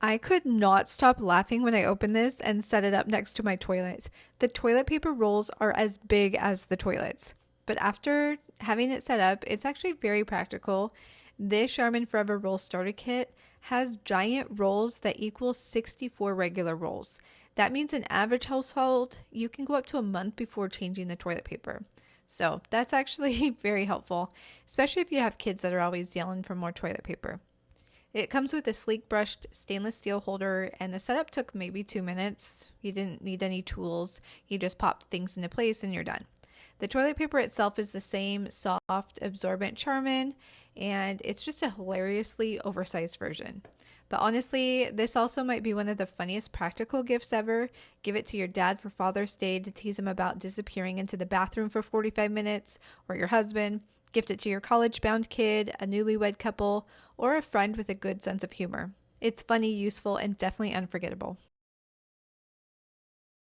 I could not stop laughing when I opened this and set it up next to my toilet. The toilet paper rolls are as big as the toilets. But after having it set up, it's actually very practical. This Charmin Forever Roll starter kit has giant rolls that equal 64 regular rolls. That means an average household, you can go up to a month before changing the toilet paper. So that's actually very helpful, especially if you have kids that are always yelling for more toilet paper. It comes with a sleek brushed stainless steel holder, and the setup took maybe 2 minutes. You didn't need any tools. You just pop things into place and you're done. The toilet paper itself is the same soft, absorbent Charmin, and it's just a hilariously oversized version. But honestly, this also might be one of the funniest practical gifts ever. Give it to your dad for Father's Day to tease him about disappearing into the bathroom for 45 minutes, or your husband. Gift it to your college-bound kid, a newlywed couple, or a friend with a good sense of humor. It's funny, useful, and definitely unforgettable.